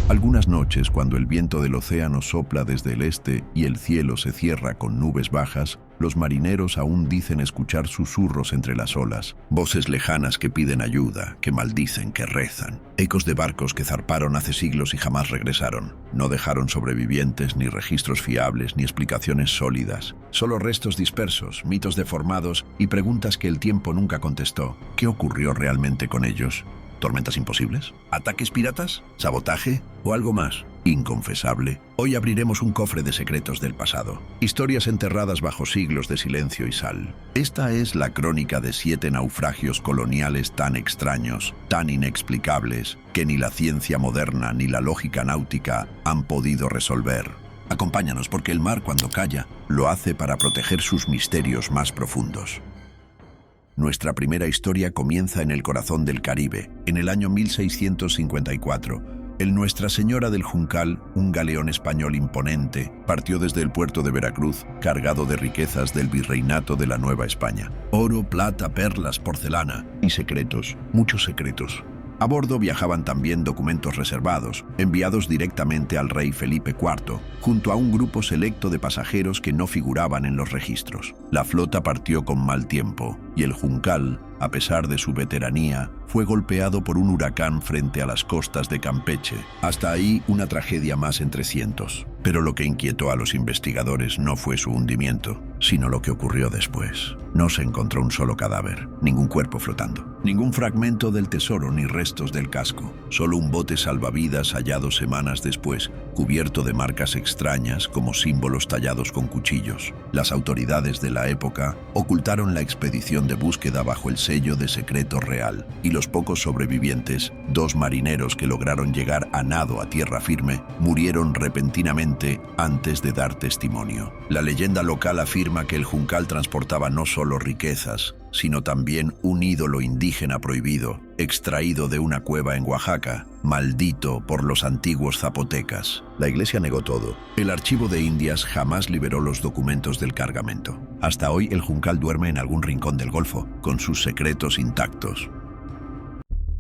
Algunas noches, cuando el viento del océano sopla desde el este y el cielo se cierra con nubes bajas, los marineros aún dicen escuchar susurros entre las olas, voces lejanas que piden ayuda, que maldicen, que rezan, ecos de barcos que zarparon hace siglos y jamás regresaron. No dejaron sobrevivientes, ni registros fiables, ni explicaciones sólidas, solo restos dispersos, mitos deformados y preguntas que el tiempo nunca contestó. ¿Qué ocurrió realmente con ellos? ¿Tormentas imposibles? ¿Ataques piratas? ¿Sabotaje? ¿O algo más inconfesable? Hoy abriremos un cofre de secretos del pasado. Historias enterradas bajo siglos de silencio y sal. Esta es la crónica de 7 naufragios coloniales tan extraños, tan inexplicables, que ni la ciencia moderna ni la lógica náutica han podido resolver. Acompáñanos porque el mar, cuando calla, lo hace para proteger sus misterios más profundos. Nuestra primera historia comienza en el corazón del Caribe, en el año 1654. El Nuestra Señora del Juncal, un galeón español imponente, partió desde el puerto de Veracruz, cargado de riquezas del virreinato de la Nueva España. Oro, plata, perlas, porcelana y secretos, muchos secretos. A bordo viajaban también documentos reservados, enviados directamente al rey Felipe IV, junto a un grupo selecto de pasajeros que no figuraban en los registros. La flota partió con mal tiempo, y el Juncal, a pesar de su veteranía, fue golpeado por un huracán frente a las costas de Campeche. Hasta ahí, una tragedia más entre cientos. Pero lo que inquietó a los investigadores no fue su hundimiento, sino lo que ocurrió después. No se encontró un solo cadáver, ningún cuerpo flotando, ningún fragmento del tesoro ni restos del casco, solo un bote salvavidas hallado semanas después, cubierto de marcas extrañas como símbolos tallados con cuchillos. Las autoridades de la época ocultaron la expedición de búsqueda bajo el sello de secreto real, y los pocos sobrevivientes, 2 marineros que lograron llegar a nado a tierra firme, murieron repentinamente antes de dar testimonio. La leyenda local afirma que el Juncal transportaba no solo riquezas, sino también un ídolo indígena prohibido, extraído de una cueva en Oaxaca, maldito por los antiguos zapotecas. La Iglesia negó todo. El Archivo de Indias jamás liberó los documentos del cargamento. Hasta hoy el Juncal duerme en algún rincón del Golfo, con sus secretos intactos.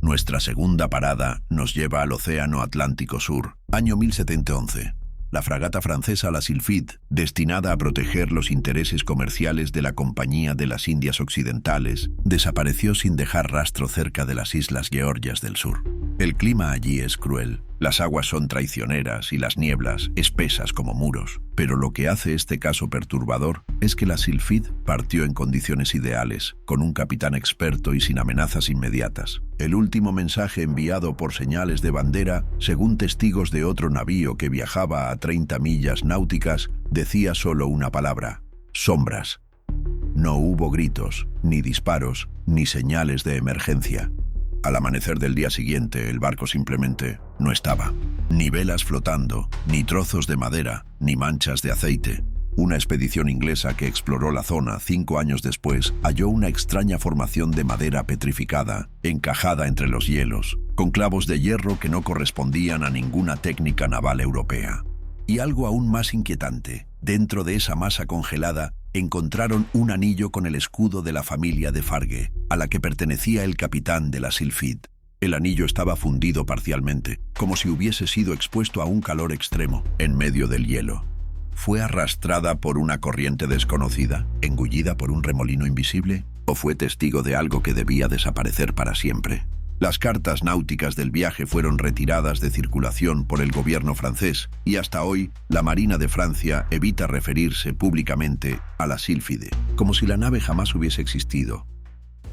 Nuestra segunda parada nos lleva al Océano Atlántico Sur, año 1711. La fragata francesa La Sylphide, destinada a proteger los intereses comerciales de la Compañía de las Indias Occidentales, desapareció sin dejar rastro cerca de las Islas Georgias del Sur. El clima allí es cruel, las aguas son traicioneras y las nieblas espesas como muros, pero lo que hace este caso perturbador es que la Sylphide partió en condiciones ideales, con un capitán experto y sin amenazas inmediatas. El último mensaje enviado por señales de bandera, según testigos de otro navío que viajaba a 30 millas náuticas, decía solo una palabra: sombras. No hubo gritos, ni disparos, ni señales de emergencia. Al amanecer del día siguiente, el barco simplemente no estaba. Ni velas flotando, ni trozos de madera, ni manchas de aceite. Una expedición inglesa que exploró la zona 5 años después halló una extraña formación de madera petrificada, encajada entre los hielos, con clavos de hierro que no correspondían a ninguna técnica naval europea. Y algo aún más inquietante, dentro de esa masa congelada, encontraron un anillo con el escudo de la familia de Fargue, a la que pertenecía el capitán de la Sylphide. El anillo estaba fundido parcialmente, como si hubiese sido expuesto a un calor extremo, en medio del hielo. ¿Fue arrastrada por una corriente desconocida, engullida por un remolino invisible, o fue testigo de algo que debía desaparecer para siempre? Las cartas náuticas del viaje fueron retiradas de circulación por el gobierno francés y hasta hoy la Marina de Francia evita referirse públicamente a la Sylphide, como si la nave jamás hubiese existido.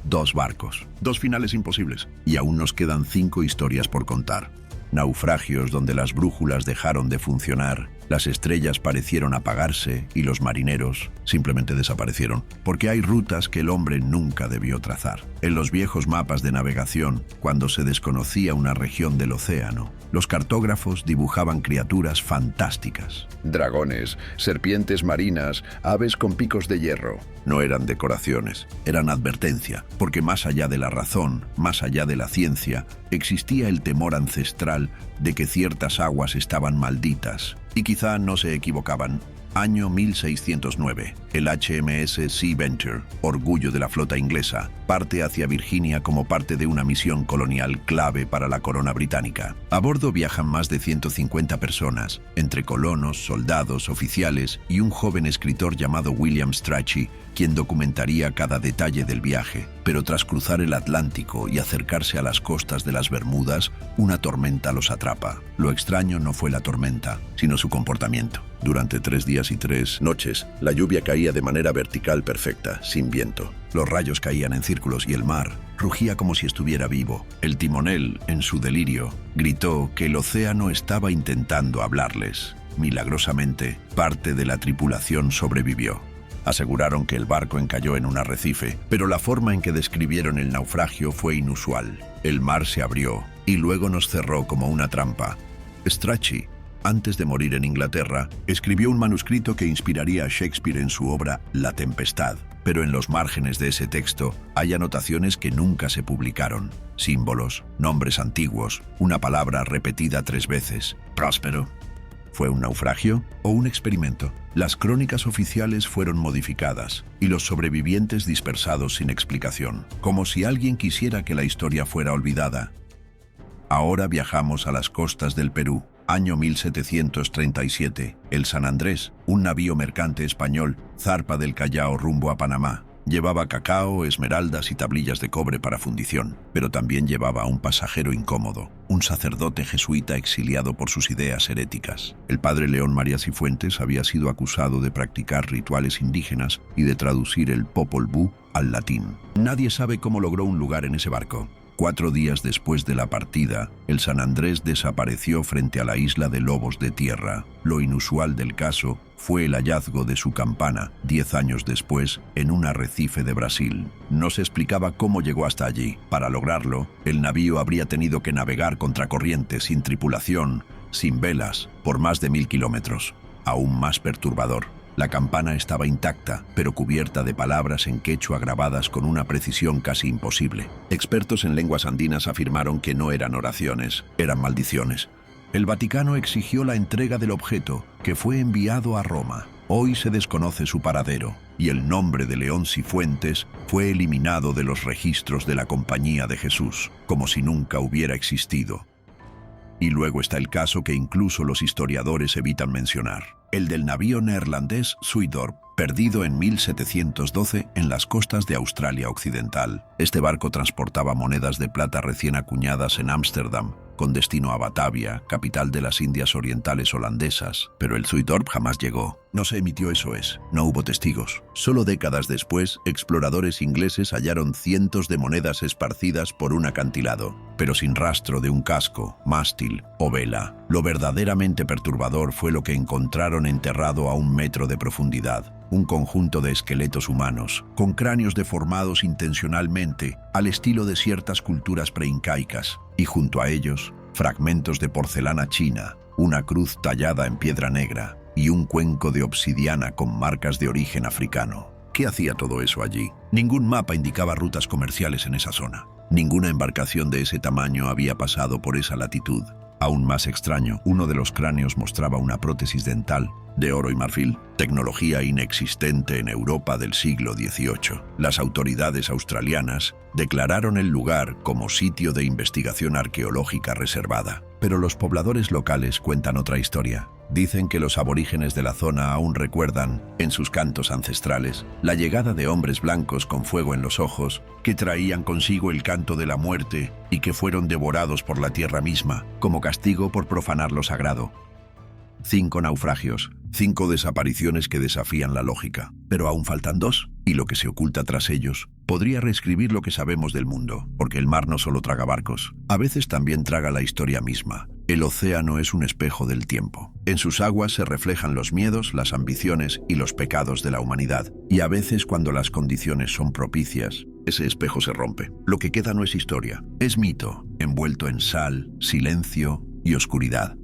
2 barcos, 2 finales imposibles, y aún nos quedan 5 historias por contar. Naufragios donde las brújulas dejaron de funcionar, las estrellas parecieron apagarse y los marineros simplemente desaparecieron, porque hay rutas que el hombre nunca debió trazar. En los viejos mapas de navegación, cuando se desconocía una región del océano, los cartógrafos dibujaban criaturas fantásticas. Dragones, serpientes marinas, aves con picos de hierro. No eran decoraciones, eran advertencia, porque más allá de la razón, más allá de la ciencia, existía el temor ancestral de que ciertas aguas estaban malditas, y quizá no se equivocaban. Año 1609. El HMS Sea Venture, orgullo de la flota inglesa, parte hacia Virginia como parte de una misión colonial clave para la corona británica. A bordo viajan más de 150 personas, entre colonos, soldados, oficiales y un joven escritor llamado William Strachey, quien documentaría cada detalle del viaje. Pero tras cruzar el Atlántico y acercarse a las costas de las Bermudas, una tormenta los atrapa. Lo extraño no fue la tormenta, sino su comportamiento. Durante 3 días y 3 noches, la lluvia caía de manera vertical perfecta, sin viento. Los rayos caían en círculos y el mar rugía como si estuviera vivo. El timonel, en su delirio, gritó que el océano estaba intentando hablarles. Milagrosamente, parte de la tripulación sobrevivió. Aseguraron que el barco encalló en un arrecife, pero la forma en que describieron el naufragio fue inusual. El mar se abrió y luego nos cerró como una trampa. Strachey, antes de morir en Inglaterra, escribió un manuscrito que inspiraría a Shakespeare en su obra La Tempestad, pero en los márgenes de ese texto hay anotaciones que nunca se publicaron. Símbolos, nombres antiguos, una palabra repetida 3 veces. Próspero. ¿Fue un naufragio o un experimento? Las crónicas oficiales fueron modificadas y los sobrevivientes dispersados sin explicación, como si alguien quisiera que la historia fuera olvidada. Ahora viajamos a las costas del Perú. Año 1737. El San Andrés, un navío mercante español, zarpa del Callao rumbo a Panamá. Llevaba cacao, esmeraldas y tablillas de cobre para fundición, pero también llevaba a un pasajero incómodo, un sacerdote jesuita exiliado por sus ideas heréticas. El padre León María Cifuentes había sido acusado de practicar rituales indígenas y de traducir el Popol Vuh al latín. Nadie sabe cómo logró un lugar en ese barco. 4 días después de la partida, el San Andrés desapareció frente a la isla de Lobos de Tierra. Lo inusual del caso fue el hallazgo de su campana, 10 años después, en un arrecife de Brasil. No se explicaba cómo llegó hasta allí. Para lograrlo, el navío habría tenido que navegar contracorriente, sin tripulación, sin velas, por más de 1000 kilómetros. Aún más perturbador. La campana estaba intacta, pero cubierta de palabras en quechua grabadas con una precisión casi imposible. Expertos en lenguas andinas afirmaron que no eran oraciones, eran maldiciones. El Vaticano exigió la entrega del objeto, que fue enviado a Roma. Hoy se desconoce su paradero, y el nombre de León Cifuentes fue eliminado de los registros de la Compañía de Jesús, como si nunca hubiera existido. Y luego está el caso que incluso los historiadores evitan mencionar, el del navío neerlandés Suidorp, perdido en 1712 en las costas de Australia Occidental. Este barco transportaba monedas de plata recién acuñadas en Ámsterdam, con destino a Batavia, capital de las Indias Orientales holandesas, pero el Suidorp jamás llegó. No se emitió SOS, no hubo testigos. Solo décadas después, exploradores ingleses hallaron cientos de monedas esparcidas por un acantilado, pero sin rastro de un casco, mástil o vela. Lo verdaderamente perturbador fue lo que encontraron enterrado a 1 metro de profundidad. Un conjunto de esqueletos humanos, con cráneos deformados intencionalmente, al estilo de ciertas culturas preincaicas, y junto a ellos, fragmentos de porcelana china, una cruz tallada en piedra negra y un cuenco de obsidiana con marcas de origen africano. ¿Qué hacía todo eso allí? Ningún mapa indicaba rutas comerciales en esa zona. Ninguna embarcación de ese tamaño había pasado por esa latitud. Aún más extraño, uno de los cráneos mostraba una prótesis dental de oro y marfil, tecnología inexistente en Europa del siglo XVIII. Las autoridades australianas declararon el lugar como sitio de investigación arqueológica reservada. Pero los pobladores locales cuentan otra historia. Dicen que los aborígenes de la zona aún recuerdan, en sus cantos ancestrales, la llegada de hombres blancos con fuego en los ojos, que traían consigo el canto de la muerte y que fueron devorados por la tierra misma, como castigo por profanar lo sagrado. 5 naufragios, 5 desapariciones que desafían la lógica, pero aún faltan 2, y lo que se oculta tras ellos podría reescribir lo que sabemos del mundo, porque el mar no solo traga barcos, a veces también traga la historia misma. El océano es un espejo del tiempo. En sus aguas se reflejan los miedos, las ambiciones y los pecados de la humanidad, y a veces cuando las condiciones son propicias, ese espejo se rompe. Lo que queda no es historia, es mito, envuelto en sal, silencio y oscuridad.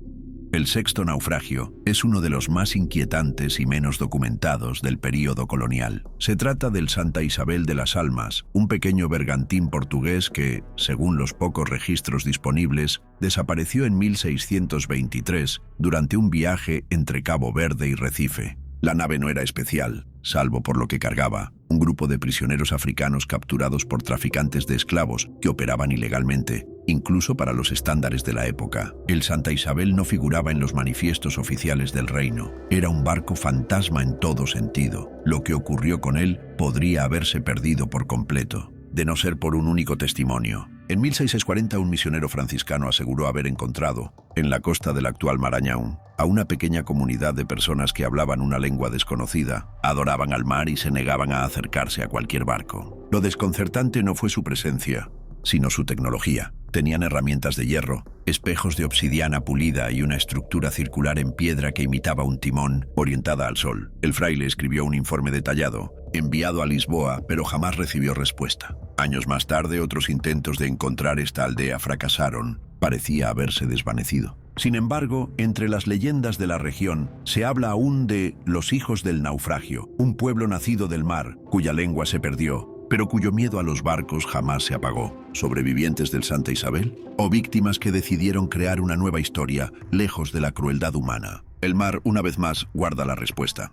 El 6º naufragio es uno de los más inquietantes y menos documentados del período colonial. Se trata del Santa Isabel de las Almas, un pequeño bergantín portugués que, según los pocos registros disponibles, desapareció en 1623 durante un viaje entre Cabo Verde y Recife. La nave no era especial, salvo por lo que cargaba: un grupo de prisioneros africanos capturados por traficantes de esclavos que operaban ilegalmente, incluso para los estándares de la época. El Santa Isabel no figuraba en los manifiestos oficiales del reino. Era un barco fantasma en todo sentido. Lo que ocurrió con él podría haberse perdido por completo, de no ser por un único testimonio. En 1640, un misionero franciscano aseguró haber encontrado, en la costa del actual Marañón, a una pequeña comunidad de personas que hablaban una lengua desconocida, adoraban al mar y se negaban a acercarse a cualquier barco. Lo desconcertante no fue su presencia, sino su tecnología. Tenían herramientas de hierro, espejos de obsidiana pulida y una estructura circular en piedra que imitaba un timón orientada al sol. El fraile escribió un informe detallado, enviado a Lisboa, pero jamás recibió respuesta. Años más tarde, otros intentos de encontrar esta aldea fracasaron. Parecía haberse desvanecido. Sin embargo, entre las leyendas de la región se habla aún de los hijos del naufragio, un pueblo nacido del mar, cuya lengua se perdió, pero cuyo miedo a los barcos jamás se apagó. ¿Sobrevivientes del Santa Isabel? ¿O víctimas que decidieron crear una nueva historia, lejos de la crueldad humana? El mar, una vez más, guarda la respuesta.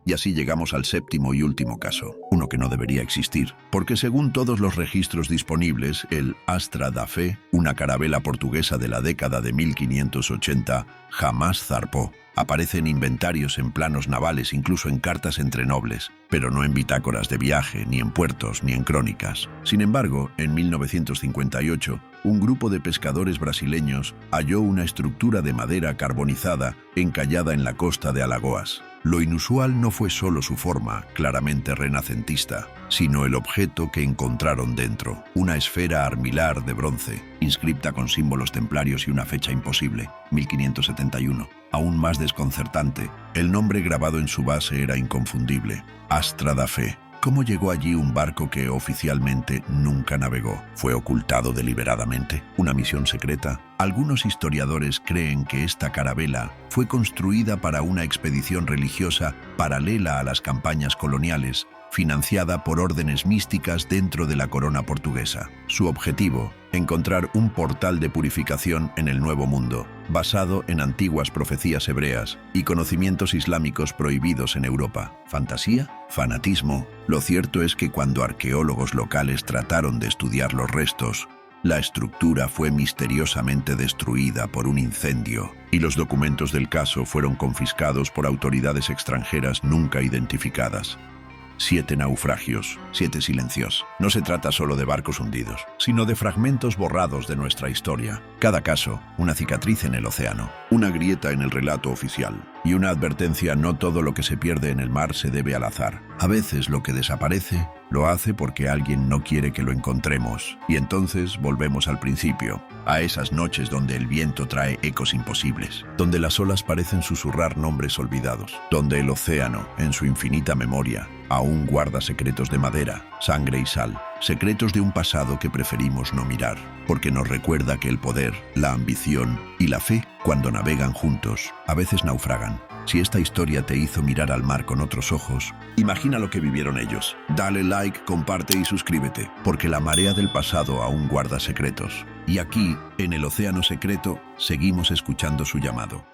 Y así llegamos al séptimo y último caso, uno que no debería existir, porque según todos los registros disponibles, el Astra da Fé, una carabela portuguesa de la década de 1580, jamás zarpó. Aparece en inventarios, en planos navales, incluso en cartas entre nobles, pero no en bitácoras de viaje, ni en puertos, ni en crónicas. Sin embargo, en 1958, un grupo de pescadores brasileños halló una estructura de madera carbonizada encallada en la costa de Alagoas. Lo inusual no fue solo su forma, claramente renacentista, sino el objeto que encontraron dentro, una esfera armilar de bronce, inscripta con símbolos templarios y una fecha imposible, 1571. Aún más desconcertante, el nombre grabado en su base era inconfundible: Astra da Fé. ¿Cómo llegó allí un barco que oficialmente nunca navegó? ¿Fue ocultado deliberadamente? ¿Una misión secreta? Algunos historiadores creen que esta carabela fue construida para una expedición religiosa paralela a las campañas coloniales, financiada por órdenes místicas dentro de la corona portuguesa. Su objetivo: encontrar un portal de purificación en el Nuevo Mundo, basado en antiguas profecías hebreas y conocimientos islámicos prohibidos en Europa. ¿Fantasía? ¿Fanatismo? Lo cierto es que cuando arqueólogos locales trataron de estudiar los restos, la estructura fue misteriosamente destruida por un incendio, y los documentos del caso fueron confiscados por autoridades extranjeras nunca identificadas. 7 naufragios, 7 silencios. No se trata solo de barcos hundidos, sino de fragmentos borrados de nuestra historia. Cada caso, una cicatriz en el océano, una grieta en el relato oficial y una advertencia: no todo lo que se pierde en el mar se debe al azar. A veces lo que desaparece lo hace porque alguien no quiere que lo encontremos. Y entonces volvemos al principio, a esas noches donde el viento trae ecos imposibles, donde las olas parecen susurrar nombres olvidados, donde el océano, en su infinita memoria, aún guarda secretos de madera, sangre y sal, secretos de un pasado que preferimos no mirar, porque nos recuerda que el poder, la ambición y la fe, cuando navegan juntos, a veces naufragan. Si esta historia te hizo mirar al mar con otros ojos, imagina lo que vivieron ellos. Dale like, comparte y suscríbete, porque la marea del pasado aún guarda secretos. Y aquí, en el Océano Secreto, seguimos escuchando su llamado.